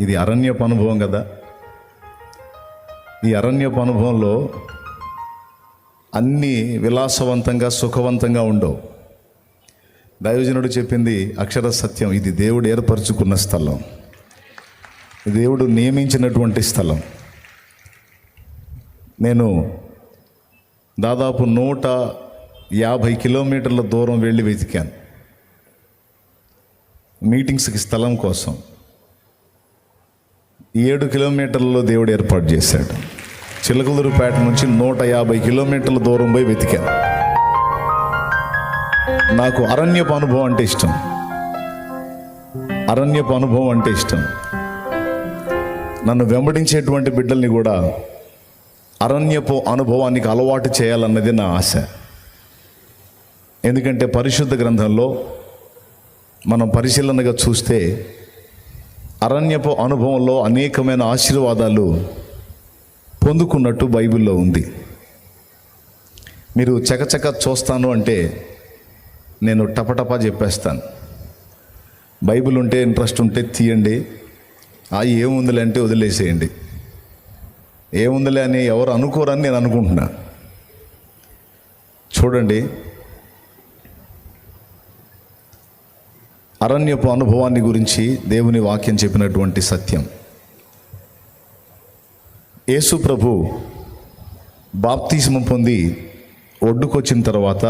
ఇది అరణ్యపు అనుభవం కదా. ఈ అరణ్యపు అనుభవంలో అన్నీ విలాసవంతంగా సుఖవంతంగా ఉండవు. దైవజనుడు చెప్పింది అక్షర సత్యం. ఇది దేవుడు ఏర్పరచుకున్న స్థలం, దేవుడు నియమించినటువంటి స్థలం. నేను దాదాపు 150 కిలోమీటర్ల దూరం వెళ్ళి వెతికాను మీటింగ్స్కి స్థలం కోసం. 7 కిలోమీటర్లలో దేవుడు ఏర్పాటు చేశాడు. చిలకలూరుపేట నుంచి 150 కిలోమీటర్ల దూరం పోయి వెతికాను. నాకు అరణ్యపు అనుభవం అంటే ఇష్టం. అరణ్యపు అనుభవం అంటే ఇష్టం. నన్ను వెంబడించేటువంటి బిడ్డల్ని కూడా అరణ్యపు అనుభవానికి అలవాటు చేయాలన్నది నా ఆశ. ఎందుకంటే పరిశుద్ధ గ్రంథంలో మనం పరిశీలనగా చూస్తే అరణ్యపు అనుభవంలో అనేకమైన ఆశీర్వాదాలు పొందుకున్నట్టు బైబిల్లో ఉంది. మీరు చకచక చూస్తాను అంటే నేను టపటపా చెప్పేస్తాను. బైబిల్ ఉంటే ఇంట్రెస్ట్ ఉంటే తీయండి, ఏముందిలే అంటే వదిలేసేయండి. ఏముందిలే అని ఎవరు అనుకోరని నేను అనుకుంటున్నా. చూడండి, అరణ్యపు అనుభవాన్ని గురించి దేవుని వాక్యం చెప్పినటువంటి సత్యం. యేసు ప్రభు బాప్తిస్మం పొంది ఒడ్డుకొచ్చిన తర్వాత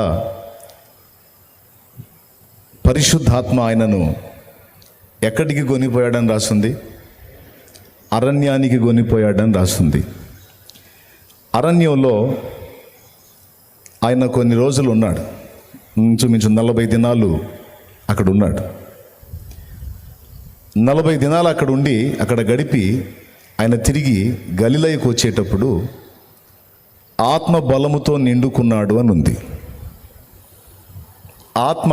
పరిశుద్ధాత్మ ఆయనను ఎక్కడికి కొనిపోయాడని రాస్తుంది? అరణ్యానికి కొనిపోయాడని రాస్తుంది. అరణ్యంలో ఆయన కొన్ని రోజులు ఉన్నాడు. ఇంచుమించు 40 దినాలు అక్కడ ఉన్నాడు. 40 దినాలు అక్కడ ఉండి అక్కడ గడిపి ఆయన తిరిగి గలిలయకు వచ్చేటప్పుడు ఆత్మ బలముతో నిండుకున్నాడు అని ఉంది. ఆత్మ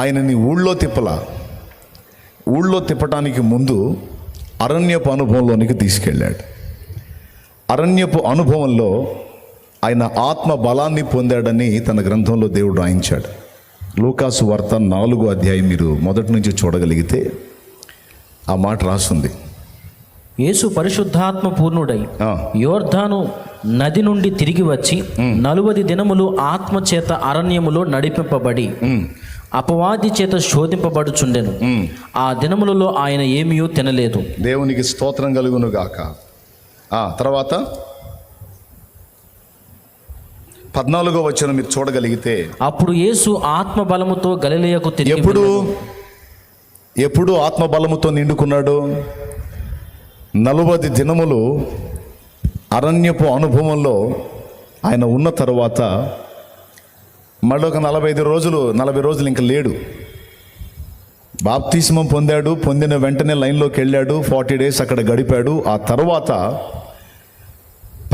ఆయనని ఊళ్ళో తిప్పటానికి ముందు అరణ్యపు అనుభవంలోనికి తీసుకెళ్ళాడు. అరణ్యపు అనుభవంలో ఆయన ఆత్మ బలాన్ని పొందాడని తన గ్రంథంలో దేవుడు రాయించాడు. లూకాసు వార్త 4వ అధ్యాయం మీరు మొదటి నుంచి చూడగలిగితే ఆ మాట రాస్తుంది. యేసు పరిశుద్ధాత్మ పూర్ణుడై యోర్దాను నది నుండి తిరిగి వచ్చి 40 దినములు ఆత్మ చేత అరణ్యములో నడిపింపబడి అపవాది చేత శోధింపబడుచుండెను. ఆ దినములలో ఆయన ఏమీయూ తినలేదు. దేవునికి స్తోత్రం కలుగును గాక. తర్వాత 14వ వచనం మీరు చూడగలిగితే, అప్పుడు యేసు ఆత్మ బలముతో గలిలయకు తిరిగి ఎప్పుడు ఆత్మ బలముతో నిండుకున్నాడు? 40 దినములు అరణ్యపు అనుభవంలో ఆయన ఉన్న తర్వాత మళ్ళీ ఒక 40 రోజులు ఇంకా లేడు. బాప్తిస్మం పొందాడు. పొందిన వెంటనే లైన్లోకి వెళ్ళాడు. 40 డేస్ అక్కడ గడిపాడు. ఆ తర్వాత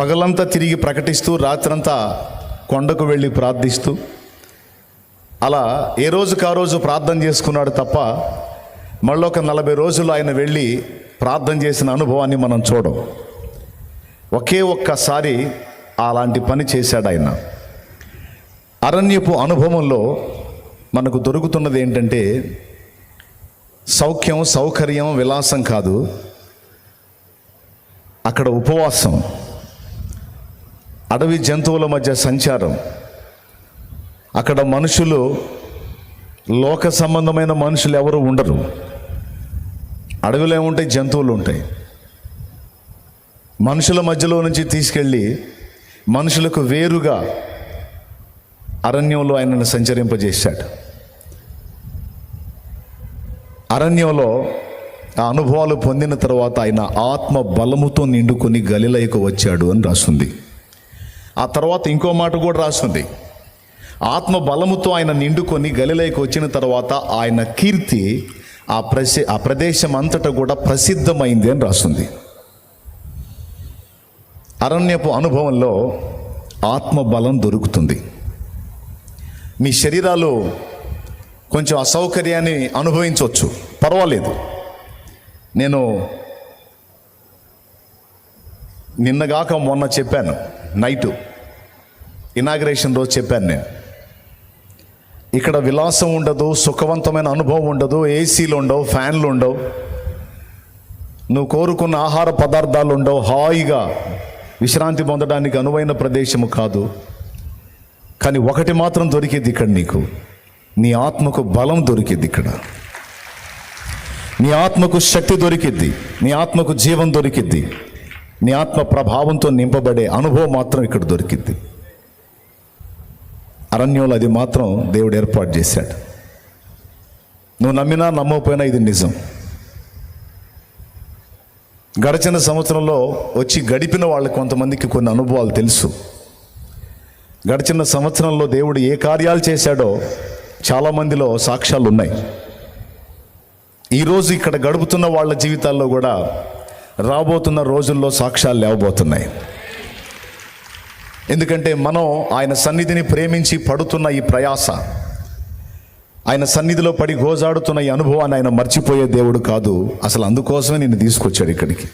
పగలంతా తిరిగి ప్రకటిస్తూ, రాత్రంతా కొండకు వెళ్ళి ప్రార్థిస్తూ, అలా ఏ రోజుకు ఆ రోజు ప్రార్థన చేసుకున్నాడు తప్ప మళ్ళీ ఒక 40 రోజులు ఆయన వెళ్ళి ప్రార్థన చేసిన అనుభవాన్ని మనం చూడం. ఒకే ఒక్కసారి అలాంటి పని చేశాడు ఆయన. అరణ్యపు అనుభవంలో మనకు దొరుకుతున్నది ఏంటంటే సౌఖ్యం, సౌకర్యం, విలాసం కాదు. అక్కడ ఉపవాసం, అడవి జంతువుల మధ్య సంచారం, అక్కడ మనుషులు, లోక సంబంధమైన మనుషులు ఎవరు ఉండరు. అడవిలో ఏముంటాయి? జంతువులు ఉంటాయి. మనుషుల మధ్యలో నుంచి తీసుకెళ్ళి మనుషులకు వేరుగా అరణ్యంలో ఆయనను సంచరింపజేశాడు. అరణ్యంలో ఆ అనుభవాలు పొందిన తర్వాత ఆయన ఆత్మ బలముతో నిండుకొని గలిలయకు వచ్చాడు అని రాస్తుంది. ఆ తర్వాత ఇంకో మాట కూడా రాస్తుంది. ఆత్మ బలముతో ఆయన నిండుకొని గలిలయకు వచ్చిన తర్వాత ఆయన కీర్తి ఆ ప్రదేశం అంతటా కూడా ప్రసిద్ధమైంది అని రాస్తుంది. అరణ్యపు అనుభవంలో ఆత్మ బలం దొరుకుతుంది. మీ శరీరాలు కొంచెం అసౌకర్యాన్ని అనుభవించవచ్చు, పర్వాలేదు. నేను నిన్నగాక మొన్న చెప్పాను, నైటు ఇనాగ్రేషన్ రోజు చెప్పాను. నేను ఇక్కడ విలాసం ఉండదు, సుఖవంతమైన అనుభవం ఉండదు, ఏసీలు ఉండవు, ఫ్యాన్లు ఉండవు. నువ్వు కోరుకున్న ఆహార పదార్థాలు ఉండవు, హాయిగా విశ్రాంతి పొందడానికి అనువైన ప్రదేశము కాదు. కానీ ఒకటి మాత్రం దొరికింది ఇక్కడ నీకు, నీ ఆత్మకు బలం దొరికింది ఇక్కడ, నీ ఆత్మకు శక్తి దొరికిద్ది, నీ ఆత్మకు జీవం దొరికిద్ది, నీ ఆత్మ ప్రభావంతో నింపబడే అనుభవం మాత్రం ఇక్కడ దొరికిద్ది. అరణ్యంలో అది మాత్రం దేవుడు ఏర్పాటు చేశాడు. నువ్వు నమ్మినా నమ్మకపోయినా ఇది నిజం. గడిచిన సంవత్సరంలో వచ్చి గడిపిన వాళ్ళకి కొంతమందికి కొన్ని అనుభవాలు తెలుసు. గడిచిన సంవత్సరంలో దేవుడు ఏ కార్యాలు చేశాడో చాలామందిలో సాక్ష్యాలు ఉన్నాయి. ఈరోజు ఇక్కడ గడుపుతున్న వాళ్ళ జీవితాల్లో కూడా రాబోతున్న రోజుల్లో సాక్ష్యాలు లేవబోతున్నాయి. ఎందుకంటే మనం ఆయన సన్నిధిని ప్రేమించి పడుతున్న ఈ ప్రయాస, ఆయన సన్నిధిలో పడి గోజాడుతున్న ఈ అనుభవాన్ని ఆయన మర్చిపోయే దేవుడు కాదు. అసలు అందుకోసమే నిన్ను తీసుకొచ్చాడు ఇక్కడికి.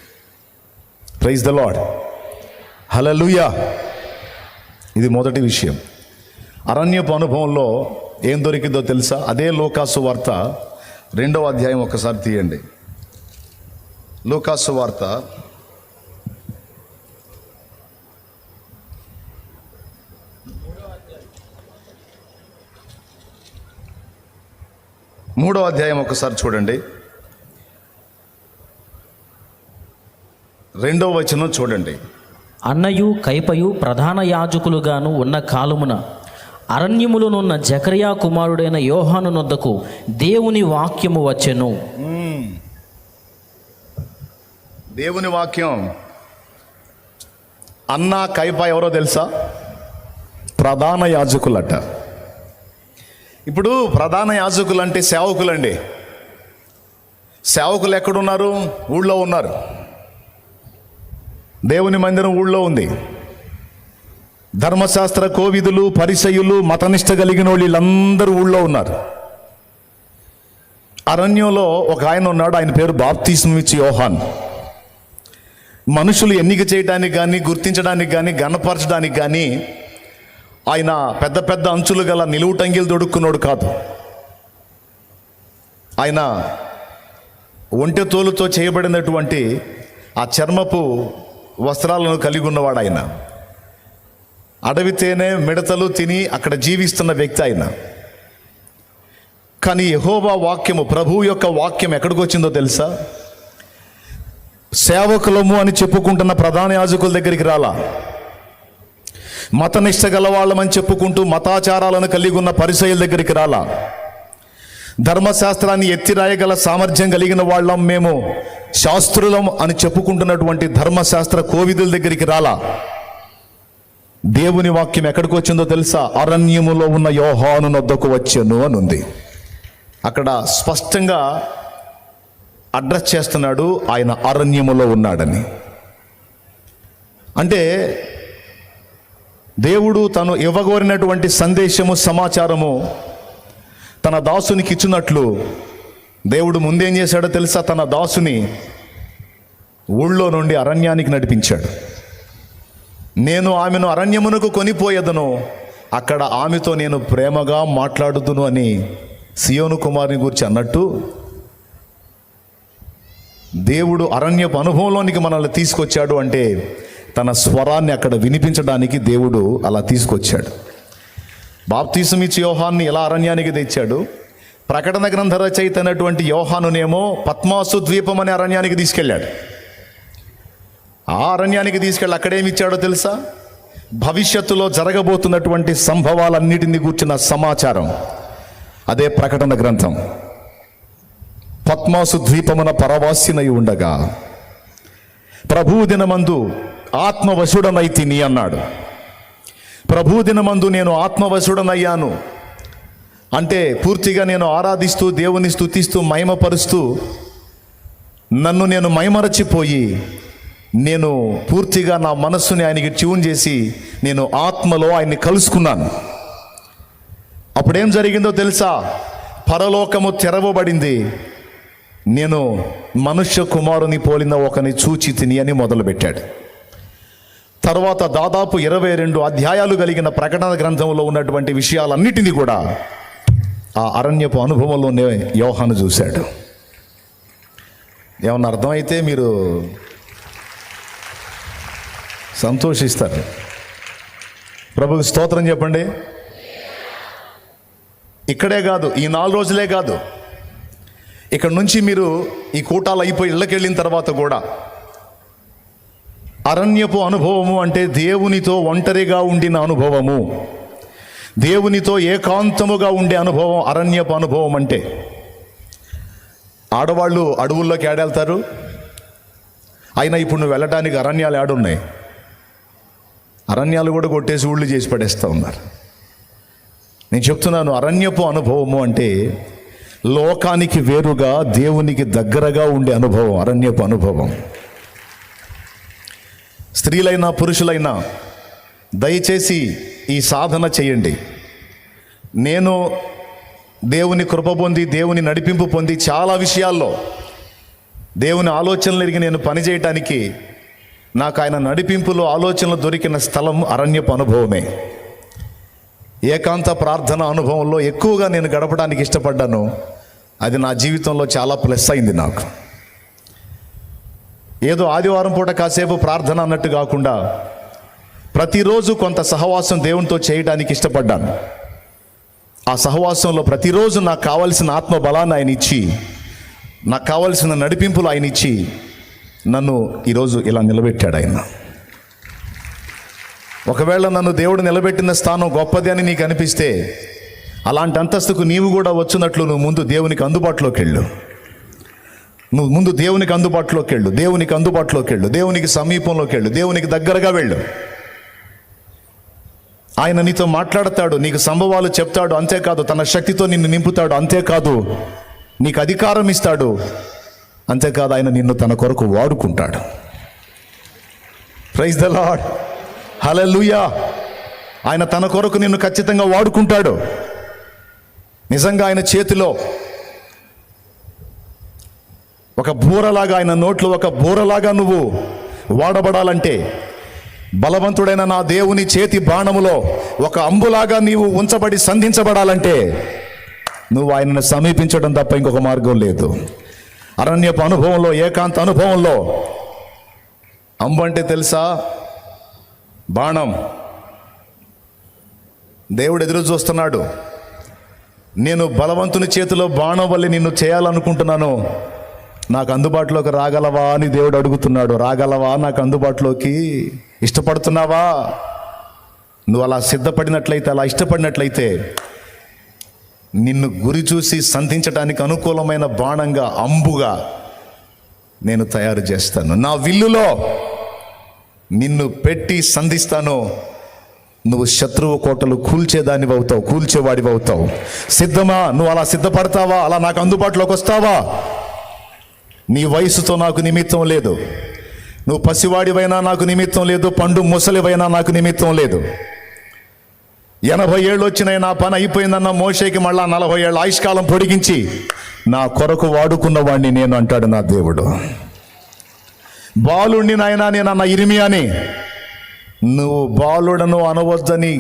ప్రైజ్ ద లార్డ్, హల్లెలూయా. ఇది మొదటి విషయం. అరణ్యపు అనుభవంలో ఏం దొరికిందో తెలుసా? అదే లూకాసు వార్త 2వ అధ్యాయం ఒకసారి తీయండి. లూకాసు వార్త 3వ అధ్యాయం ఒకసారి చూడండి. 2వ వచనం చూడండి. అన్నయు కైపయు ప్రధాన యాజకులుగాను ఉన్న కాలమున అరణ్యములోనున్న జకరియా కుమారుడైన యోహాను నొద్దకు దేవుని వాక్యము వచ్చెను. దేవుని వాక్యం. అన్న కైప ఎవరో తెలుసా? ప్రధాన యాజకులట. ఇప్పుడు ప్రధాన యాజకులు అంటే సేవకులండి. సేవకులు ఎక్కడున్నారు? ఊళ్ళో ఉన్నారు. దేవుని మందిరం ఊళ్ళో ఉంది. ధర్మశాస్త్ర కోవిదులు, పరిసయ్యులు, మతనిష్ట కలిగిన వీళ్ళందరూ ఊళ్ళో ఉన్నారు. అరణ్యంలో ఒక ఆయన ఉన్నాడు, ఆయన పేరు బాప్తిస్మం ఇచ్చి యోహాన్. మనుషులు ఎన్నిక చేయడానికి కానీ, గుర్తించడానికి కానీ, గణపరచడానికి కానీ ఆయన పెద్ద పెద్ద అంచులు గల నిలువుటంగిలు దొడుక్కున్నాడు కాదు. ఆయన ఒంటె తోలుతో చేయబడినటువంటి ఆ చర్మపు వస్త్రాలను కలిగి ఉన్నవాడు. ఆయన అడవి తేనె మిడతలు తిని అక్కడ జీవిస్తున్న వ్యక్తి ఆయన. కానీ యెహోవా వాక్యము, ప్రభువు యొక్క వాక్యం ఎక్కడికి వచ్చిందో తెలుసా? సేవకులము అని చెప్పుకుంటున్న ప్రధాన యాజకుల దగ్గరికి రాలా. మతనిష్ట గలవాళ్ళమని చెప్పుకుంటూ మతాచారాలను కలిగి ఉన్న పరిసయ్యుల దగ్గరికి రాలా. ధర్మశాస్త్రాన్ని ఎత్తిరాయగల సామర్థ్యం కలిగిన వాళ్ళం మేము, శాస్త్రులం అని చెప్పుకుంటున్నటువంటి ధర్మశాస్త్ర కోవిదుల దగ్గరికి రాలా. దేవుని వాక్యం ఎక్కడికి వచ్చిందో తెలుసా? అరణ్యములో ఉన్న యోహాను నొద్దకు వచ్చెను అని ఉంది. అక్కడ స్పష్టంగా అడ్రస్ చేస్తున్నాడు, ఆయన అరణ్యములో ఉన్నాడని. అంటే దేవుడు తను ఇవ్వగోరినటువంటి సందేశము, సమాచారము తన దాసునికి ఇచ్చినట్లు దేవుడు ముందేం చేశాడో తెలుసా? తన దాసుని ఊళ్ళో నుండి అరణ్యానికి నడిపించాడు. నేను ఆమెను అరణ్యమునకు కొనిపోయేదను, అక్కడ ఆమెతో నేను ప్రేమగా మాట్లాడుదును అని సియోను కుమారుని గురించి అన్నట్టు, దేవుడు అరణ్యపు అనుభవంలోనికి మనల్ని తీసుకొచ్చాడు అంటే తన స్వరాన్ని అక్కడ వినిపించడానికి దేవుడు అలా తీసుకొచ్చాడు. బాప్తిసం ఇచ్చి యోహాన్ని ఎలా అరణ్యానికి తెచ్చాడు? ప్రకటన గ్రంథ రచయిత అయినటువంటి యోహానునేమో పద్మాసు ద్వీపం అనే అరణ్యానికి తీసుకెళ్ళాడు. ఆ అరణ్యానికి తీసుకెళ్ళి అక్కడేమి ఇచ్చాడో తెలుసా? భవిష్యత్తులో జరగబోతున్నటువంటి సంభవాలన్నిటిని గూర్చిన సమాచారం. అదే ప్రకటన గ్రంథం. పద్మాసు ద్వీపమున పరవాసినై ఉండగా ప్రభువు దినమందు ఆత్మవశుడనైతిని అన్నాడు. ప్రభువు దినమందు నేను ఆత్మవశుడనయ్యాను అంటే పూర్తిగా నేను ఆరాధిస్తూ, దేవుని స్తుతిస్తూ, మహిమపరుస్తూ, నన్ను నేను మైమరచిపోయి, నేను పూర్తిగా నా మనస్సుని ఆయనకి ట్యూన్ చేసి నేను ఆత్మలో ఆయన్ని కలుసుకున్నాను. అప్పుడేం జరిగిందో తెలుసా? పరలోకము తెరవబడింది. నేను మనుష్య కుమారుని పోలిన ఒకని చూచి తిని అని మొదలుపెట్టాడు. తర్వాత దాదాపు 22 అధ్యాయాలు కలిగిన ప్రకటన గ్రంథంలో ఉన్నటువంటి విషయాలన్నిటినీ కూడా ఆ అరణ్యపు అనుభవంలోనే యోహాను చూశాడు. ఏమన్నా అర్థమైతే మీరు సంతోషిస్తారు. ప్రభుకి స్తోత్రం చెప్పండి. ఇక్కడే కాదు, ఈ 4 రోజులే కాదు, ఇక్కడ నుంచి మీరు ఈ కూటాలు అయిపోయి ఇళ్ళకి వెళ్ళిన తర్వాత కూడా అరణ్యపు అనుభవము అంటే దేవునితో ఒంటరిగా ఉండిన అనుభవము, దేవునితో ఏకాంతముగా ఉండే అనుభవం అరణ్యపు అనుభవం అంటే. ఆడవాళ్ళు అడవుల్లోకి ఏడెళ్తారు, అయినా ఇప్పుడు నువ్వు వెళ్ళడానికి అరణ్యాలు ఏడున్నాయి? అరణ్యాలు కూడా కొట్టేసి ఊళ్ళు చేసి పడేస్తూ ఉన్నారు. నేను చెప్తున్నాను, అరణ్యపు అనుభవము అంటే లోకానికి వేరుగా దేవునికి దగ్గరగా ఉండే అనుభవం అరణ్యపు అనుభవం. స్త్రీలైనా పురుషులైనా దయచేసి ఈ సాధన చేయండి. నేను దేవుని కృప పొంది, దేవుని నడిపింపు పొంది, చాలా విషయాల్లో దేవుని ఆలోచనలు ఎరిగి నేను పనిచేయటానికి నాకు ఆయన నడిపింపులో ఆలోచనలు దొరికిన స్థలం అరణ్యపు అనుభవమే. ఏకాంత ప్రార్థన అనుభవంలో ఎక్కువగా నేను గడపడానికి ఇష్టపడ్డాను. అది నా జీవితంలో చాలా ప్లస్ అయింది నాకు. ఏదో ఆదివారం పూట కాసేపు ప్రార్థన అన్నట్టు కాకుండా ప్రతిరోజు కొంత సహవాసం దేవునితో చేయడానికి ఇష్టపడ్డాను. ఆ సహవాసంలో ప్రతిరోజు నాకు కావలసిన ఆత్మ బలాన్ని ఆయన ఇచ్చి, నాకు కావలసిన నడిపింపులు ఆయన ఇచ్చి నన్ను ఈరోజు ఇలా నిలబెట్టాడు ఆయన. ఒకవేళ నన్ను దేవుడు నిలబెట్టిన స్థానం గొప్పది అని నీకు అనిపిస్తే, అలాంటి అంతస్తుకు నీవు కూడా వచ్చినట్లు నువ్వు ముందు దేవునికి అందుబాటులోకి వెళ్ళు. నువ్వు ముందు దేవునికి అందుబాటులోకి వెళ్ళు, దేవునికి అందుబాటులోకి వెళ్ళు, దేవునికి సమీపంలోకి వెళ్ళు, దేవునికి దగ్గరగా వెళ్ళు. ఆయన నీతో మాట్లాడతాడు, నీకు సంభవాలు చెప్తాడు. అంతేకాదు తన శక్తితో నిన్ను నింపుతాడు. అంతేకాదు నీకు అధికారం ఇస్తాడు. అంతేకాదు ఆయన నిన్ను తన కొరకు వాడుకుంటాడు. ప్రైజ్ ద లార్డ్, హల్లెలూయా. ఆయన తన కొరకు నిన్ను ఖచ్చితంగా వాడుకుంటాడు. నిజంగా ఆయన చేతిలో ఒక బూరలాగా, ఆయన నోట్లో ఒక బూరలాగా నువ్వు వాడబడాలంటే, బలవంతుడైన నా దేవుని చేతి బాణములో ఒక అంబులాగా నీవు ఉంచబడి సంధించబడాలంటే నువ్వు ఆయనను సమీపించడం తప్ప ఇంకొక మార్గం లేదు. అరణ్యపు అనుభవంలో, ఏకాంత అనుభవంలో అంబు అంటే తెలుసా? బాణం. దేవుడు ఎదురు చూస్తున్నాడు. నేను బలవంతుని చేతిలో బాణం వల్ల నిన్ను చేయాలనుకుంటున్నాను, నాకు అందుబాటులోకి రాగలవా అని దేవుడు అడుగుతున్నాడు. రాగలవా? నాకు అందుబాటులోకి ఇష్టపడుతున్నావా? నువ్వు అలా సిద్ధపడినట్లయితే, అలా ఇష్టపడినట్లయితే నిన్ను గురి చూసి సంధించడానికి అనుకూలమైన బాణంగా, అంబుగా నేను తయారు చేస్తాను. నా విల్లులో నిన్ను పెట్టి సంధిస్తాను. నువ్వు శత్రువు కోటలు కూల్చేదానివి అవుతావు, కూల్చేవాడివి అవుతావు. సిద్ధమా? నువ్వు అలా సిద్ధపడతావా? అలా నాకు అందుబాటులోకి వస్తావా? నీ వయసుతో నాకు నిమిత్తం లేదు. నువ్వు పసివాడివైనా నాకు నిమిత్తం లేదు, పండు ముసలివైనా నాకు నిమిత్తం లేదు. 80 ఏళ్ళు వచ్చినాయి, నా పని అయిపోయిందన్న మోషేకి మళ్ళా 40 ఏళ్ళ ఆయుష్కాలం పొడిగించి నా కొరకు వాడుకున్న వాడిని నేను అంటాడు నా దేవుడు. బాలుణ్ణి నాయనా నేను అన్న ఇర్మియాని, నువ్వు బాలుడను అనవద్దని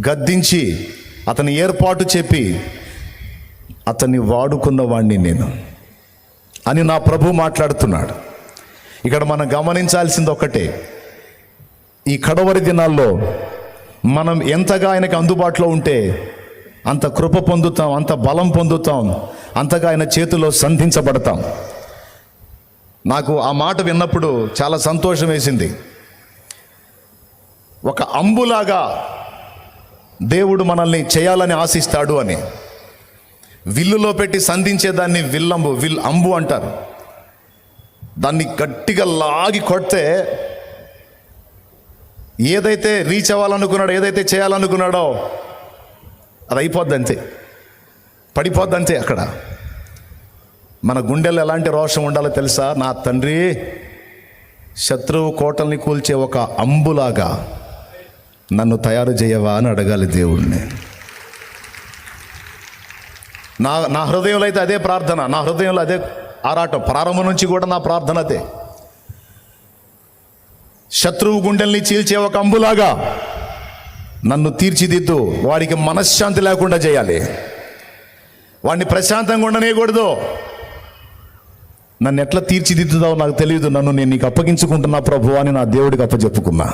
గద్దించి అతని ఏర్పాటు చెప్పి అతన్ని వాడుకున్న వాడిని నేను అని నా ప్రభు మాట్లాడుతున్నాడు. ఇక్కడ మనం గమనించాల్సింది ఒక్కటే, ఈ కడవరి దినాల్లో మనం ఎంతగా ఆయనకు అందుబాటులో ఉంటే అంత కృప పొందుతాం, అంత బలం పొందుతాం, అంతగా ఆయన చేతిలో సంధించబడతాం. నాకు ఆ మాట విన్నప్పుడు చాలా సంతోషం వేసింది. ఒక అంబులాగా దేవుడు మనల్ని చేయాలని ఆశిస్తాడు అని. విల్లులో పెట్టి సంధించేదాన్ని అంబు అంటారు. దాన్ని గట్టిగా లాగి కొడితే ఏదైతే రీచ్ అవ్వాలనుకున్నాడో, ఏదైతే చేయాలనుకున్నాడో అది అయిపోద్ది అంతే, పడిపోద్ది అంతే. అక్కడ మన గుండెల్లో ఎలాంటి రోషం ఉండాలో తెలుసా? నా తండ్రి, శత్రువు కోటల్ని కూల్చే ఒక అంబులాగా నన్ను తయారు చేయవా అని అడగాలి దేవుడిని. నా హృదయంలో అయితే అదే ప్రార్థన, నా హృదయంలో అదే ఆరాటం. ప్రారంభం నుంచి కూడా నా ప్రార్థన అదే. శత్రువు గుండెల్ని చీల్చే ఒక అంబులాగా నన్ను తీర్చిదిద్దు. వాడికి మనశ్శాంతి లేకుండా చేయాలి, వాడిని ప్రశాంతంగా ఉండనేయకూడదు. నన్ను ఎట్లా తీర్చిదిద్దుతావో నాకు తెలియదు, నన్ను నేను నీకు అప్పగించుకుంటున్నా ప్రభు అని నా దేవుడికి అప్పచెప్పుకున్నా.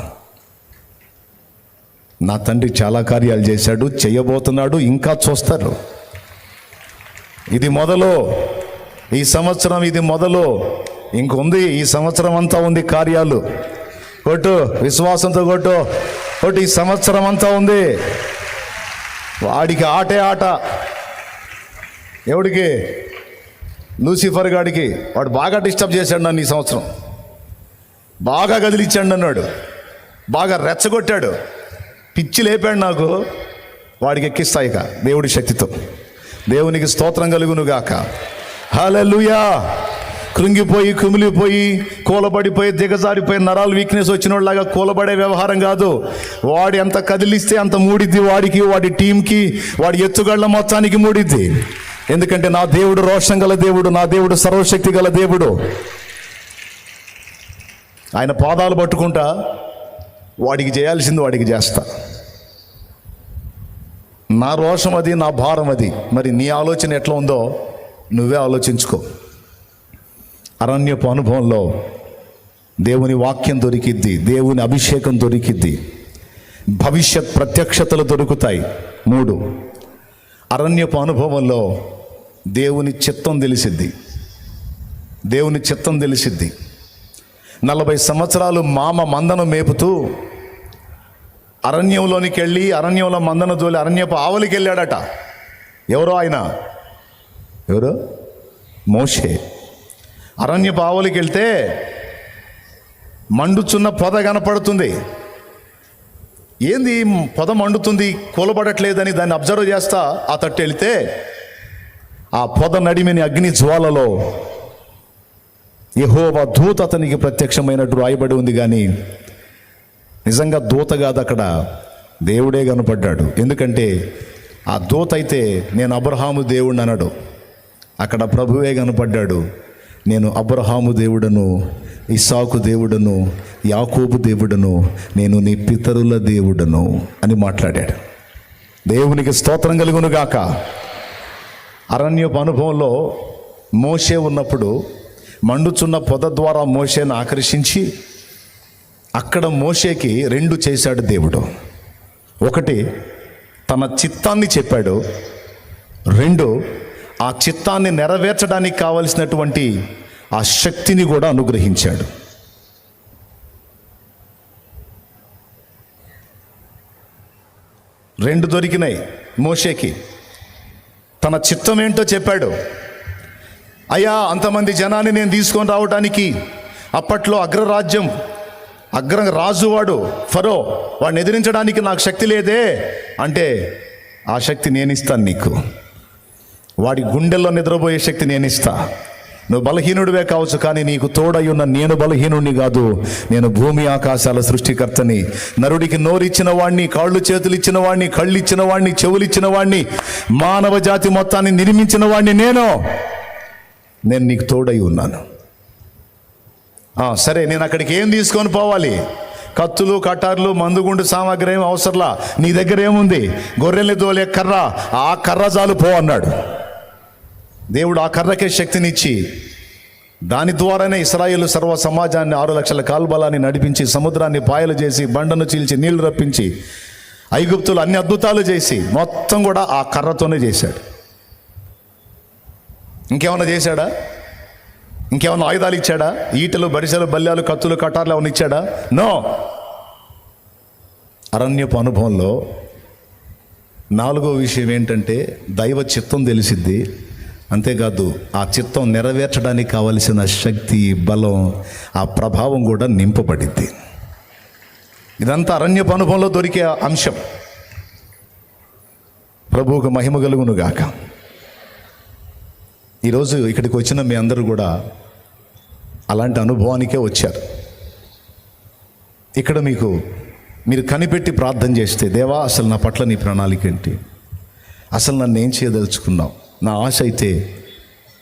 నా తండ్రి చాలా కార్యాలు చేశాడు, చేయబోతున్నాడు, ఇంకా చూస్తారు. ఇది మొదలు, ఈ సంవత్సరం ఇది మొదలు, ఇంకొంది, ఈ సంవత్సరం అంతా ఉంది కార్యాలు. కొట్టు, విశ్వాసంతో కొట్టు, కొట్టు, ఈ సంవత్సరం అంతా ఉంది. వాడికి ఆటే ఆట. ఎవడికి? లూసిఫర్ గాడికి. వాడు బాగా డిస్టర్బ్ చేశాడు నన్ను ఈ సంవత్సరం, బాగా కదిలిచ్చాడు అన్నాడు, బాగా రెచ్చగొట్టాడు, పిచ్చి లేపాడు నాకు. వాడికి ఎక్కిస్తాయిక దేవుడి శక్తితో. దేవునికి స్తోత్రం కలుగునుగాక. హల్లెలూయా. కృంగిపోయి, కుమిలిపోయి, కూలబడిపోయి, దిగజారిపోయి, నరాలు వీక్నెస్ వచ్చిన వాళ్ళలాగా కూలబడే వ్యవహారం కాదు. వాడు ఎంత కదిలిస్తే అంత మూడిద్ది వాడికి, వాడి టీంకి, వాడి ఎత్తుగళ్ళ మొత్తానికి మూడిద్ది. ఎందుకంటే నా దేవుడు రోషం గల దేవుడు, నా దేవుడు సర్వశక్తి గల దేవుడు. ఆయన పాదాలు పట్టుకుంటా వాడికి చేయాల్సింది వాడికి చేస్తా. నా రోషం అది, నా భారం అది. మరి నీ ఆలోచన ఎట్లా ఉందో నువ్వే ఆలోచించుకో. అరణ్యపు అనుభవంలో దేవుని వాక్యం దొరికిద్ది, దేవుని అభిషేకం దొరికిద్ది, భవిష్యత్ ప్రత్యక్షతలు దొరుకుతాయి. 3, అరణ్యపు అనుభవంలో దేవుని చిత్తం తెలిసిద్ది. దేవుని చిత్తం తెలిసిద్ది. 40 సంవత్సరాలు మామ మందను మేపుతూ అరణ్యంలోనికి వెళ్ళి, అరణ్యంలో మందను తోలి అరణ్యపు ఆవలికి వెళ్ళాడట. ఎవరో ఆయన? ఎవరు? మోషే. అరణ్యపు ఆవలికి వెళ్తే మండుచున్న పొద కనపడుతుంది. ఏంది పొద మండుతుంది, కూలబడట్లేదని దాన్ని అబ్జర్వ్ చేస్తా ఆ తట్టు వెళితే ఆ పొద నడిమిని అగ్ని జ్వాలలో యెహోవా దూత అతనికి ప్రత్యక్షమైనట్టు రాయబడి ఉంది. కానీ నిజంగా దూత కాదు, అక్కడ దేవుడే కనపడ్డాడు. ఎందుకంటే ఆ దూత అయితే నేను అబ్రహాము దేవుడిని అన్నాడు, అక్కడ ప్రభువే కనపడ్డాడు. నేను అబ్రహాము దేవుడను, ఇస్సాకు దేవుడను, యాకోబు దేవుడను, నేను నీ పితరుల దేవుడను అని మాట్లాడాడు. దేవునికి స్తోత్రం కలుగును గాక. అరణ్యపు అనుభవంలో మోషే ఉన్నప్పుడు మండుచున్న పొద ద్వారా మోషేను ఆకర్షించి అక్కడ మోషేకి 2 చేశాడు దేవుడు. 1, తన చిత్తాన్ని చెప్పాడు. 2, ఆ చిత్తాన్ని నెరవేర్చడానికి కావలసినటువంటి ఆ శక్తిని కూడా అనుగ్రహించాడు. రెండు దొరికినాయి మోషేకి. తన చిత్తం ఏంటో చెప్పాడు. అయ్యా, అంతమంది జనాన్ని నేను తీసుకొని రావడానికి, అప్పట్లో అగ్రరాజువాడు ఫరో, వాడిని ఎదిరించడానికి నాకు శక్తి లేదే అంటే, ఆ శక్తి నేను ఇస్తాను నీకు. వాడి గుండెల్లో నిద్రపోయే శక్తి నేను ఇస్తా. నువ్వు బలహీనుడివే కావచ్చు, కానీ నీకు తోడై ఉన్న నేను బలహీనుడిని కాదు. నేను భూమి ఆకాశాల సృష్టికర్తని. నరుడికి నోరిచ్చిన వాడిని, కాళ్ళు చేతులు ఇచ్చిన వాడిని, కళ్ళు ఇచ్చిన వాడిని, చెవులు ఇచ్చిన వాడిని, మానవ జాతి మొత్తాన్ని నిర్మించిన వాడిని నేను నీకు తోడై ఉన్నాను. సరే, నేను అక్కడికి ఏం తీసుకొని పోవాలి? కత్తులు, కటార్లు, మందుగుండు సామాగ్రి ఏం అవసరంలా. నీ దగ్గర ఏముంది? గొర్రెల్ని తోలే కర్ర, ఆ కర్ర చాలు పో అన్నాడు. దేవుడు ఆ కర్రకే శక్తినిచ్చి దాని ద్వారానే ఇశ్రాయేలు సర్వ సమాజాన్ని 6 లక్షల కాల్బలాన్ని నడిపించి, సముద్రాన్ని పాయలు చేసి, బండను చీల్చి, నీళ్లు రప్పించి, ఐగుప్తులు అన్ని అద్భుతాలు చేసి, మొత్తం కూడా ఆ కర్రతోనే చేశాడు. ఇంకేమన్నా చేశాడా? ఇంకేమన్నా ఆయుధాలు ఇచ్చాడా? ఈటలు, బరిసెలు, బల్యాలు, కత్తులు, కటార్లు ఏమన్నా ఇచ్చాడా? నో. అరణ్యపు అనుభవంలో 4వ విషయం ఏంటంటే దైవ చిత్తం తెలిసిద్ది. అంతేకాదు, ఆ చిత్తం నెరవేర్చడానికి కావలసిన శక్తి, బలం, ఆ ప్రభావం కూడా నింపబడింది. ఇదంతా అరణ్యపు అనుభవంలో దొరికే అంశం. ప్రభువుకు మహిమ కలుగును గాక. ఈరోజు ఇక్కడికి వచ్చిన మీ అందరూ కూడా అలాంటి అనుభవానికే వచ్చారు. ఇక్కడ మీరు కనిపెట్టి ప్రార్థన చేస్తే, దేవా, అసలు నా పట్ల నీ ప్రణాళిక ఏంటి? అసలు నన్ను ఏం చేయదలుచుకున్నావు? నా ఆశ అయితే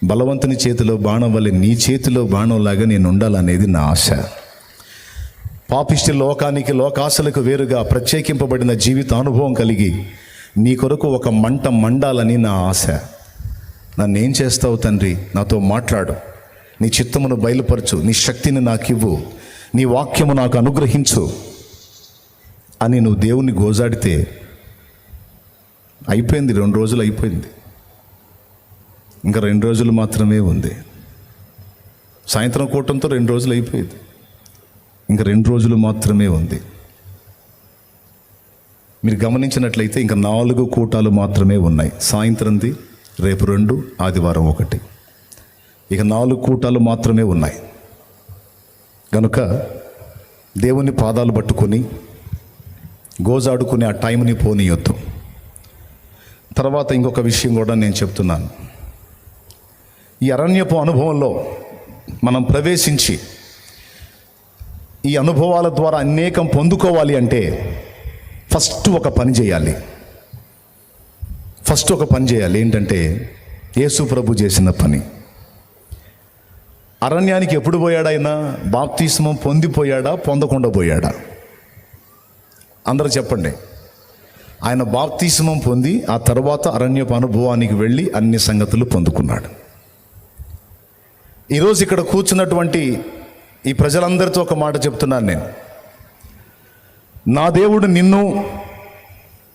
బలవంతుని చేతిలో బాణం వల్ల నీ చేతిలో బాణంలాగా నేను ఉండాలనేది నా ఆశ. పాపిష్టి లోకానికి, లోకాశలకు వేరుగా ప్రత్యేకింపబడిన జీవిత అనుభవం కలిగి నీ కొరకు ఒక మంట మండాలని నా ఆశ. నన్ను ఏం చేస్తావు తండ్రి? నాతో మాట్లాడు. నీ చిత్తమును బయలుపరచు, నీ శక్తిని నాకు ఇవ్వు, నీ వాక్యము నాకు అనుగ్రహించు అని నువ్వు దేవుణ్ణి గోజాడితే అయిపోయింది. 2 రోజులు అయిపోయింది, ఇంకా 2 రోజులు మాత్రమే ఉంది. సాయంత్రం కూటంతో 2 రోజులు అయిపోయింది, ఇంకా 2 రోజులు మాత్రమే ఉంది. మీరు గమనించినట్లయితే ఇంకా 4 కూటాలు మాత్రమే ఉన్నాయి. సాయంత్రంది, రేపు 2, ఆదివారం 1, ఇక 4 కూటాలు మాత్రమే ఉన్నాయి. కనుక దేవుని పాదాలు పట్టుకొని గోజాడుకుని ఆ టైంని పోనీయొద్దు. తర్వాత ఇంకొక విషయం కూడా నేను చెప్తున్నాను. ఈ అరణ్యపు అనుభవంలో మనం ప్రవేశించి ఈ అనుభవాల ద్వారా అనేకం పొందుకోవాలి అంటే ఫస్ట్ ఒక పని చేయాలి. ఏంటంటే యేసు ప్రభు చేసిన పని. అరణ్యానికి ఎప్పుడు పోయాడు ఆయన? బాప్తిస్మం పొందిపోయాడా, పొందకుండా పోయాడా? అందరూ చెప్పండి. ఆయన బాప్తిస్మం పొంది ఆ తర్వాత అరణ్యపు అనుభవానికి వెళ్ళి అన్ని సంగతులు పొందుకున్నాడు. ఈరోజు ఇక్కడ కూర్చున్నటువంటి ఈ ప్రజలందరితో ఒక మాట చెప్తున్నాను నేను. నా దేవుడు నిన్ను,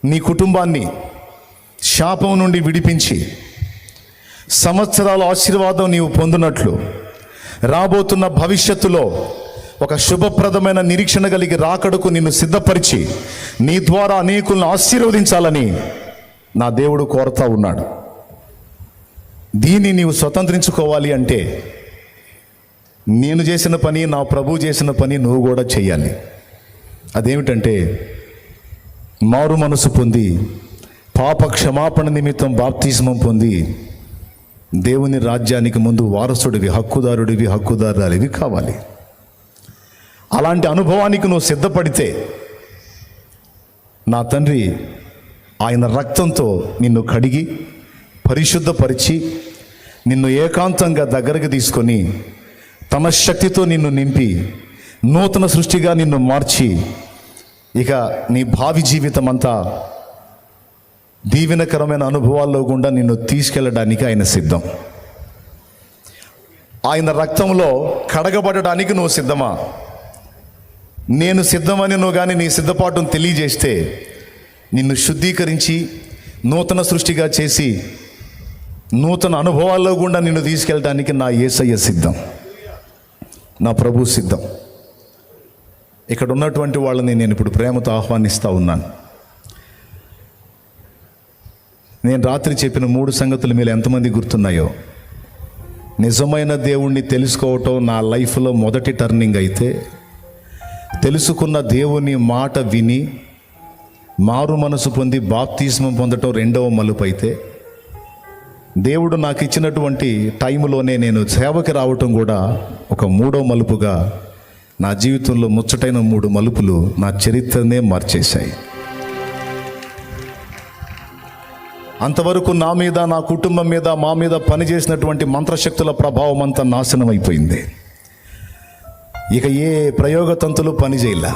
నీ కుటుంబాన్ని శాపం నుండి విడిపించి సంవత్సరాల ఆశీర్వాదం నీవు పొందినట్లు, రాబోతున్న భవిష్యత్తులో ఒక శుభప్రదమైన నిరీక్షణ కలిగి రాకడకు నిన్ను సిద్ధపరిచి నీ ద్వారా అనేకులను ఆశీర్వదించాలని నా దేవుడు కోరుతా ఉన్నాడు. దీన్ని నీవు స్వతంత్రించుకోవాలి అంటే నేను చేసిన పని, నా ప్రభు చేసిన పని నువ్వు కూడా చేయాలి. అదేమిటంటే మారు మనసు పొంది పాప క్షమాపణ నిమిత్తం బాప్తిస్మం పొంది దేవుని రాజ్యానికి ముందు వారసుడివి, హక్కుదారురాలివి కావాలి. అలాంటి అనుభవానికి నువ్వు సిద్ధపడితే నా తండ్రి ఆయన రక్తంతో నిన్ను కడిగి పరిశుద్ధపరిచి నిన్ను ఏకాంతంగా దగ్గరకు తీసుకొని తన శక్తితో నిన్ను నింపి నూతన సృష్టిగా నిన్ను మార్చి ఇక నీ భావి జీవితం అంతా దీవెనకరమైన అనుభవాల్లో గుండా నిన్ను తీసుకెళ్ళడానికి ఆయన సిద్ధం. ఆయన రక్తంలో కడగబడడానికి నువ్వు సిద్ధమా? నేను సిద్ధమని నువ్వు కానీ నీ సిద్ధపాటును తెలియజేస్తే నిన్ను శుద్ధీకరించి నూతన సృష్టిగా చేసి నూతన అనుభవాల్లో గుండా నిన్ను తీసుకెళ్ళడానికి నా యేసయ్య సిద్ధం, నా ప్రభు సిద్ధం. ఇక్కడ ఉన్నటువంటి వాళ్ళని నేను ఇప్పుడు ప్రేమతో ఆహ్వానిస్తూ ఉన్నాను. నేను రాత్రి చెప్పిన 3 సంగతులు మీరు ఎంతమంది గుర్తున్నాయో? నిజమైన దేవుణ్ణి తెలుసుకోవటం నా లైఫ్లో మొదటి టర్నింగ్ అయితే, తెలుసుకున్న దేవుని మాట విని మారు మనసు పొంది బాప్తిస్మం పొందటం 2వ మలుపు అయితే, దేవుడు నాకు ఇచ్చినటువంటి టైంలోనే నేను సేవకి రావటం కూడా ఒక 3వ మలుపుగా నా జీవితంలో ముచ్చటైన 3 మలుపులు నా చరిత్రనే మార్చేశాయి. అంతవరకు నా మీద, నా కుటుంబం మీద, మా మీద పనిచేసినటువంటి మంత్రశక్తుల ప్రభావం అంతా నాశనం అయిపోయింది. ఇక ఏ ప్రయోగతంతులు పనిచేయలే.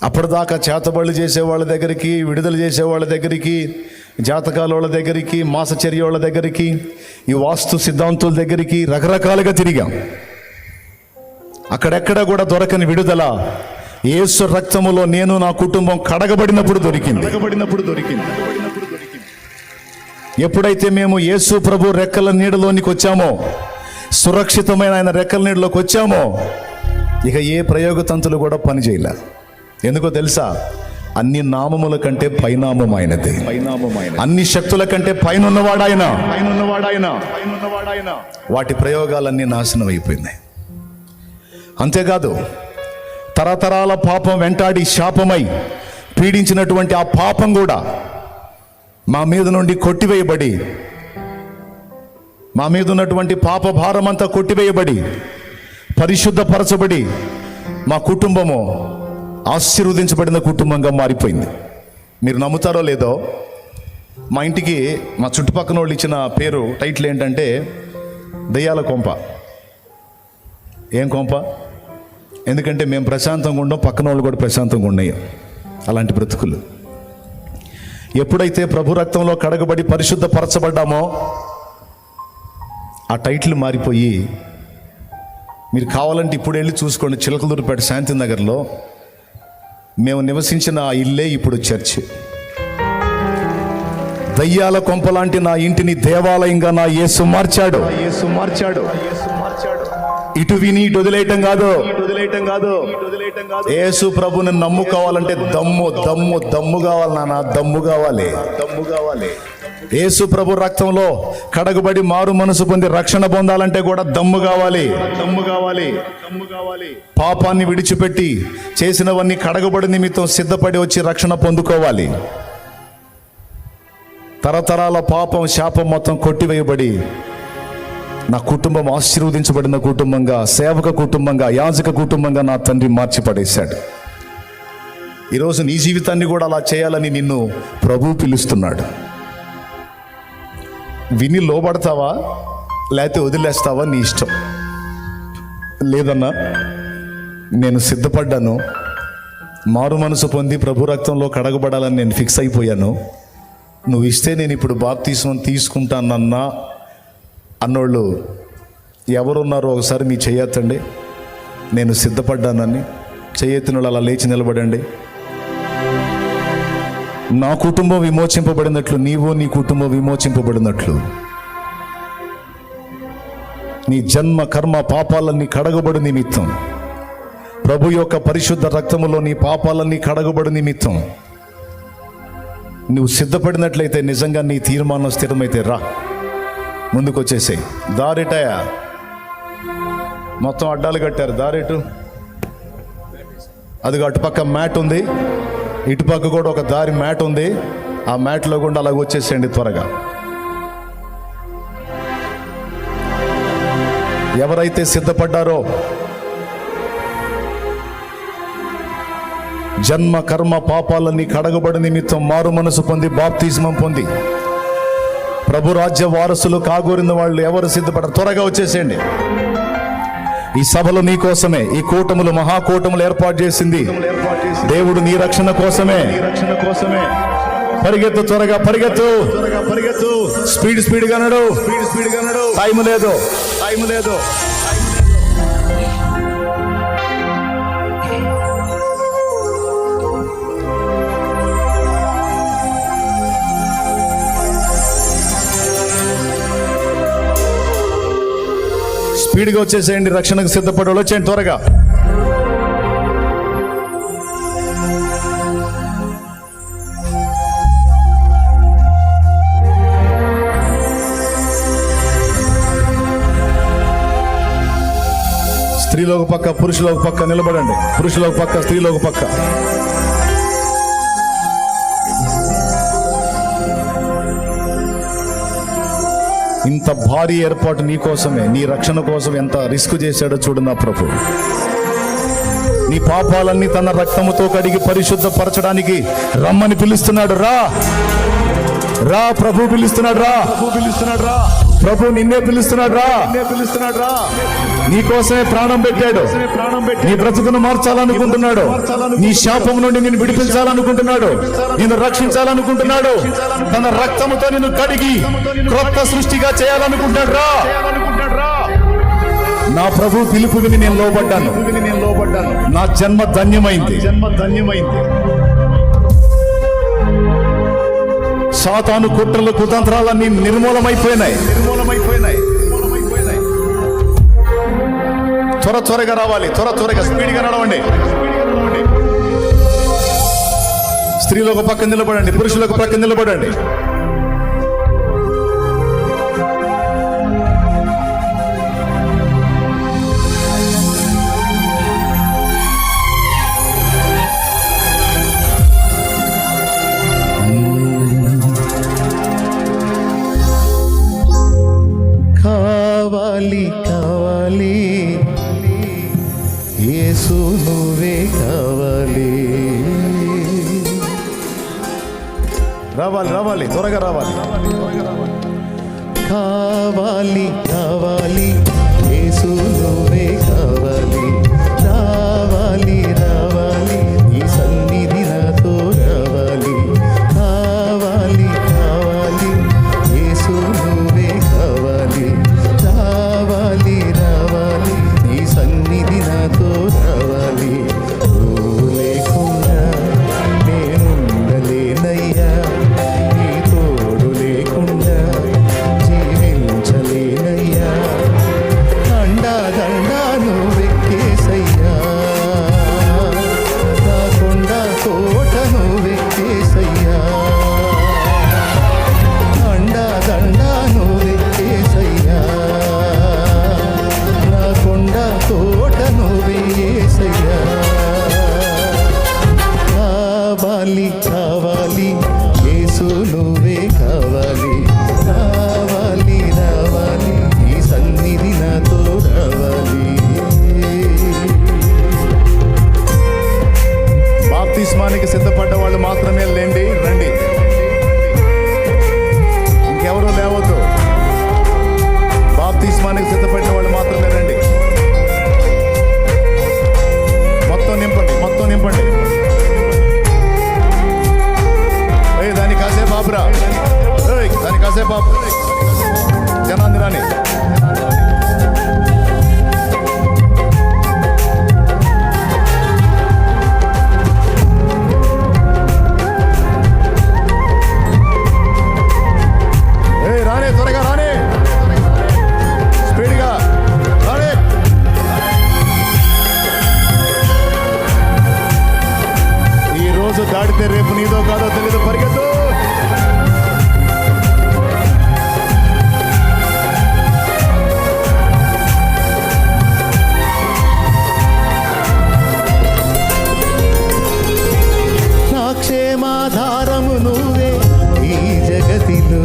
అప్పటిదాకా చేతబళ్ళు చేసేవాళ్ళ దగ్గరికి, విడుదల చేసేవాళ్ళ దగ్గరికి, జాతకాల వాళ్ళ దగ్గరికి, మాసచర్య వాళ్ళ దగ్గరికి, ఈ వాస్తు సిద్ధాంతుల దగ్గరికి రకరకాలుగా తిరిగాం. అక్కడెక్కడ కూడా దొరకని విడుదల యేసు రక్తములో నేను, నా కుటుంబం కడగబడినప్పుడు దొరికింది. ఎప్పుడైతే మేము యేసు ప్రభు రెక్కల నీడలోనికి వచ్చామో, సురక్షితమైన ఆయన రెక్కల నీడలోకి వచ్చామో, ఇక ఏ ప్రయోగతంతులు కూడా పనిచేయలే. ఎందుకో తెలుసా? అన్ని నామముల కంటే పైనామం ఆయనది. అన్ని శక్తుల కంటే పైనున్నవాడాయన. వాటి ప్రయోగాలన్నీ నాశనం అయిపోయినాయి. అంతేకాదు, తరతరాల పాపం వెంటాడి శాపమై పీడించినటువంటి ఆ పాపం కూడా మా మీద నుండి కొట్టివేయబడి, మా మీద ఉన్నటువంటి పాప భారం అంతా కొట్టివేయబడి, పరిశుద్ధపరచబడి మా కుటుంబము ఆశీర్వదించబడిన కుటుంబంగా మారిపోయింది. మీరు నమ్ముతారో లేదో, మా ఇంటికి మా చుట్టుపక్కల వాళ్ళు ఇచ్చిన పేరు, టైటిల్ ఏంటంటే దెయ్యాల కొంప. ఏం కొంప? ఎందుకంటే మేము ప్రశాంతంగా ఉండం, పక్కన వాళ్ళు కూడా ప్రశాంతంగా ఉన్నాయి. అలాంటి బ్రతుకులు. ఎప్పుడైతే ప్రభు రక్తంలో కడగబడి పరిశుద్ధపరచబడ్డామో ఆ టైటిల్ మారిపోయి, మీరు కావాలంటే ఇప్పుడు వెళ్ళి చూసుకోండి, చిలకలూరుపేట శాంతినగర్లో మేము నివసించిన ఆ ఇల్లే ఇప్పుడు చర్చ్. దయ్యాల కొంపలాంటి నా ఇంటిని దేవాలయంగా నా యేసు మార్చాడు. ఇటు విని ఇటు వదిలేయటం కాదు. యేసు ప్రభుని నమ్ముకోవాలంటే దమ్ము కావాలి నాన్న, దమ్ము కావాలి. యేసు ప్రభు రక్తంలో కడగబడి మారు మనసు పొంది రక్షణ పొందాలంటే కూడా దమ్ము కావాలి. పాపాన్ని విడిచిపెట్టి చేసినవన్నీ కడగబడి నిమిత్తం సిద్ధపడి వచ్చి రక్షణ పొందుకోవాలి. తరతరాల పాపం శాపం మొత్తం కొట్టివేయబడి నా కుటుంబం ఆశీర్వదించబడిన కుటుంబంగా, సేవక కుటుంబంగా, యాజక కుటుంబంగా నా తండ్రి మార్చి పడేశాడు. ఈరోజు నీ జీవితాన్ని కూడా అలా చేయాలని నిన్ను ప్రభువు పిలుస్తున్నాడు. విని లోబడతావా లేకపోతే వదిలేస్తావా నీ ఇష్టం. లేదన్నా నేను సిద్ధపడ్డాను, మారు మనసు పొంది ప్రభు రక్తంలో కడగబడాలని నేను ఫిక్స్ అయిపోయాను, నువ్వు ఇస్తే నేను ఇప్పుడు బాప్తిస్మం తీసుకుంటానన్నా అన్నోళ్ళు ఎవరున్నారో ఒకసారి మీ చెయ్యొద్దండి. నేను సిద్ధపడ్డానని చెయ్యెత్తిన అలా లేచి నిలబడండి. నా కుటుంబం విమోచింపబడినట్లు నీవు నీ కుటుంబం విమోచింపబడినట్లు నీ జన్మ కర్మ పాపాలన్నీ కడగబడు నిమిత్తం, ప్రభు యొక్క పరిశుద్ధ రక్తములో నీ పాపాలన్నీ కడగబడు నిమిత్తం నువ్వు సిద్ధపడినట్లయితే, నిజంగా నీ తీర్మానం స్థిరమైతే రా, ముందుకు వచ్చేసాయి. దారిటయా మొత్తం అడ్డాలు కట్టారు, దారిటు. అదిగో అటుపక్క మ్యాట్ ఉంది, ఇటుపక్క కూడా ఒక దారి మ్యాట్ ఉంది. ఆ మ్యాట్లో కూడా అలాగ వచ్చేసేయండి త్వరగా. ఎవరైతే సిద్ధపడ్డారో, జన్మ కర్మ పాపాలన్నీ కడగబడి నిమిత్తం మారు మనసు పొంది బాప్తిస్మం పొంది ప్రభు రాజ్య వారసులు కాగోరిన వాళ్ళు ఎవరు సిద్ధపడ్డారు త్వరగా వచ్చేసేయండి. ఈ సభలు నీ కోసమే, ఈ కూటములు మహాకూటములు ఏర్పాటు చేసింది దేవుడు నీ రక్షణ కోసమే. పరిగెత్తు, త్వరగా పరిగెత్తు. స్పీడ్గా నడు. టైం లేదు. స్పీడ్గా వచ్చేసేయండి. రక్షణకు సిద్ధపడి వాళ్ళు వచ్చేయండి త్వరగా. స్త్రీలో ఒక పక్క, పురుషులో ఒక పక్క నిలబడండి. పురుషులో ఒక పక్క, స్త్రీలో ఒక పక్క. ఇంత భారీ ఏర్పాటు నీ కోసమే, నీ రక్షణ కోసం ఎంత రిస్క్ చేశాడో చూడు నా ప్రభు. నీ పాపాలన్నీ తన రక్తముతో కడిగి పరిశుద్ధపరచడానికి రమ్మని పిలుస్తున్నాడు. రా ప్రభు పిలుస్తున్నాడు. ప్రభు నిన్నే పిలుస్తున్నాడు. రా నీ కోసమే ప్రాణం పెట్టాడు. నీ బ్రతుకును మార్చాలనుకుంటున్నాడు. నీ శాపం నుండి నిన్ను విడిపించాలనుకుంటున్నాడు. నిన్ను రక్షించాలనుకుంటున్నాడు. తన రక్తముతో నిన్ను కడిగి క్రొత్త సృష్టిగా చేయాలనుకుంటాడు. రా నా ప్రభు పిలుపు విని నేను లోబడ్డాను. నా జన్మ ధన్యమైంది. సాతాను కుట్రలు కుతంత్రాలన్నీ నిర్మూలమైపోయినాయి. త్వరగా రావాలి. త్వరగా స్పీడ్గా నడవండి. స్త్రీలు ఒక పక్క నిలబడండి, పురుషులు ఒక పక్క నిలబడండి. కావాలి యేసు నువ్వే కావాలి. రావాలి త్వరగా రావాలి. కావాలి యేసు నువ్వే కావాలి. రావాలి ఈ సన్నిధి నాతో రావాలి. కావాలి యేసు నువ్వే కావాలి. బాప్తిస్మానికి సిద్ధపడ్డ వాళ్ళు మాత్రమే రండి. ఇంకెవరూ లేవద్దు. బాప్తిస్మానికి సిద్ధపడిన వాళ్ళు మాత్రమే రండి. మొత్తం నింపండి. దాని కాసేపు ఆపురా, దాని కాసేపు ఆపు. జనాన్ని రాని. త్వరగా రానే, స్పీడ్గా రానే. ఈ రోజు దాటితే రేపు నీదో కాదో తెలీదు, పరిగెత్తు. నా క్షేమాధారము నువ్వే ఈ జగతిలో,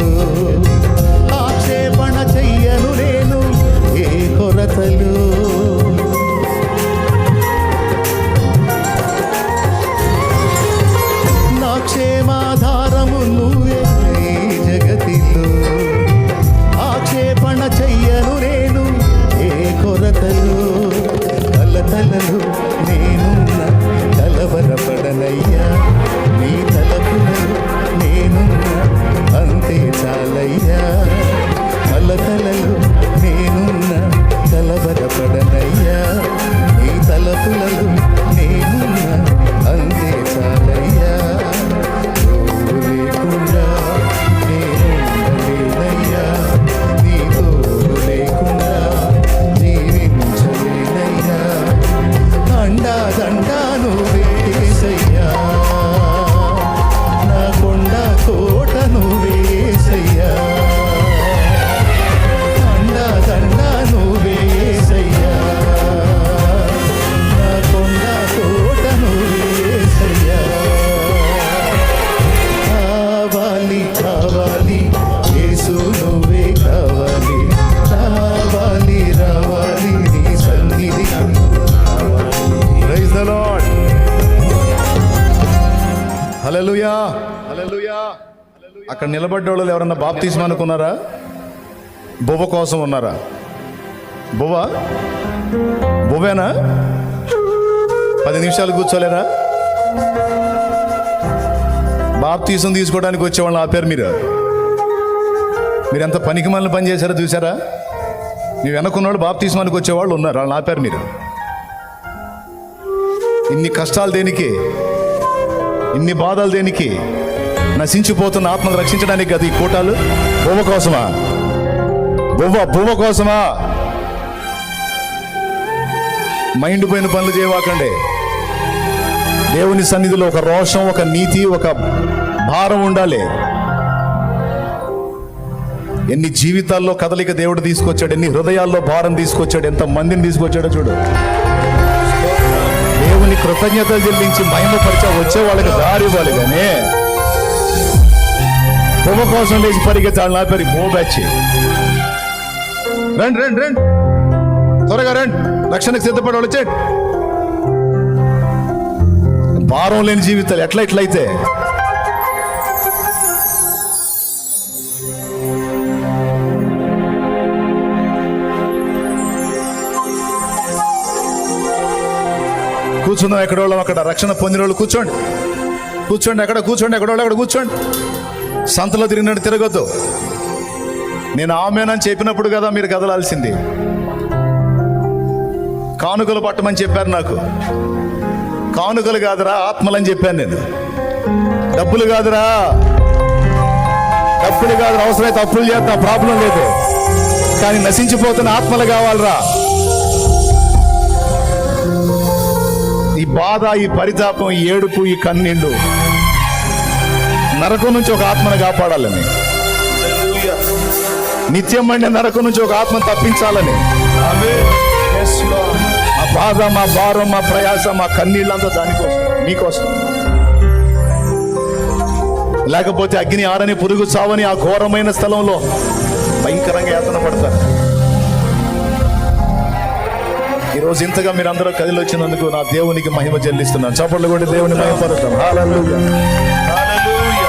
ఆక్షేపణ చెయ్యను నేను ఏ కొరతలు. నా క్షేమాధారము నువ్వే ఈ జగతిలో, ఆక్షేపణ చెయ్యను నేను ఏ కొరతలు. కలతలలో నేనున్న కలవరపడనయ్యా, నీ తలపులలో నేనున్న అంతే చాలయ్యా. కలతలలో నేనున్న కలవరపడనయ్యా, నీ తలపులలో నేనున్న అంతే చాలయ్యా. తోడు లేకుండా నేనుండలేనయ్యా, నీ తోడు లేకుండా జీవించలేనయ్యా. అండా దండా నువ్వేసయ్యా, నా కొండ కోట నువ్వేసయ్యా. అండా దండా నువ్వేసయ్యా, నా కొండ కోట నువ్వేసయ్యా. కావాలి యేసు నువ్వే కావాలి, రావాలి నీ సన్నిధి. Praise the Lord. హల్లెలూయా. అక్కడ నిలబడ్డ వాళ్ళు ఎవరన్నా బాప్తిస్మా అనుకున్నారా? బువ్వ కోసం ఉన్నారా? బువ్వేనా? 10 నిమిషాలు కూర్చోలేరా? బాప్తిసం తీసుకోవడానికి వచ్చేవాళ్ళని ఆపారు మీరు ఎంత పనికి మనల్ని పని చేశారో చూసారా? మీ వెనకున్నవాళ్ళు బాప్తిస్మానికి వచ్చేవాళ్ళు ఉన్నారు, వాళ్ళని ఆపారు మీరు. ఇన్ని కష్టాలు దేనికి? ఇన్ని బాధలు దేనికి? నశించిపోతున్న ఆత్మను రక్షించడానికి కదా ఈ కూటాలు. బువ్వ కోసమా? బువ్వ కోసమా? మైండ్ పోయిన పనులు చేయవాకండి. దేవుని సన్నిధిలో ఒక రోషం, ఒక నీతి, ఒక భారం ఉండాలి. ఎన్ని జీవితాల్లో కదలిక దేవుడు తీసుకొచ్చాడు, ఎన్ని హృదయాల్లో భారం తీసుకొచ్చాడు, ఎంత మందిని తీసుకొచ్చాడో చూడు. దేవుని కృతజ్ఞతలు చెల్లించి మహిమపరిచా వచ్చే వాళ్ళకి దారి ఇవ్వాలి. కానీ బొమ్మ కోసం లేచి పరిగెత్తాడు నా పేరు బోబ్యాచి. రండి త్వరగా రండి, రక్షణకు సిద్ధపడి వాళ్ళు వచ్చేయండి. భారం లేని జీవితాలు ఎట్లయితే కూర్చుందాం. ఎక్కడోళ్ళం అక్కడ, రక్షణ పొందిన వాళ్ళు కూర్చోండి అక్కడ ఎక్కడోళ్ళు అక్కడ కూర్చోండి. సంతలో తిరిగినట్టు తిరగొద్దు. నేను ఆమెనని చెప్పినప్పుడు కదా మీరు కదలాల్సింది. కానుకలు పట్టమని చెప్పారు నాకు. కానుకలు కాదురా, ఆత్మలని చెప్పాను నేను. డబ్బులు కాదురా, అవసరమైతే అప్పులు చేస్తా, ప్రాబ్లం లేదు. కానీ నశించిపోతున్న ఆత్మలు కావాలరా. ఈ బాధ, ఈ పరితాపం, ఈ ఏడుపు, ఈ కన్నీళ్ళు, నరకం నుంచి ఒక ఆత్మను కాపాడాలని, నిత్యం మండే నరకం నుంచి ఒక ఆత్మను తప్పించాలని. మా బాధ, మా భారం, మా ప్రయాస, మా కన్నీళ్ళంతా దానికోసం, నీకోసం. లేకపోతే అగ్ని ఆరని, పురుగు చావని ఆ ఘోరమైన స్థలంలో భయంకరంగా యాతన పడతారు. ఈరోజు ఇంతగా మీరు అందరూ కదిలి వచ్చినందుకు నా దేవునికి మహిమ చెల్లిస్తున్నాను. చప్పట్లు కొట్టి దేవుని మహిమపరుద్దాం. హల్లెలూయా, హల్లెలూయా.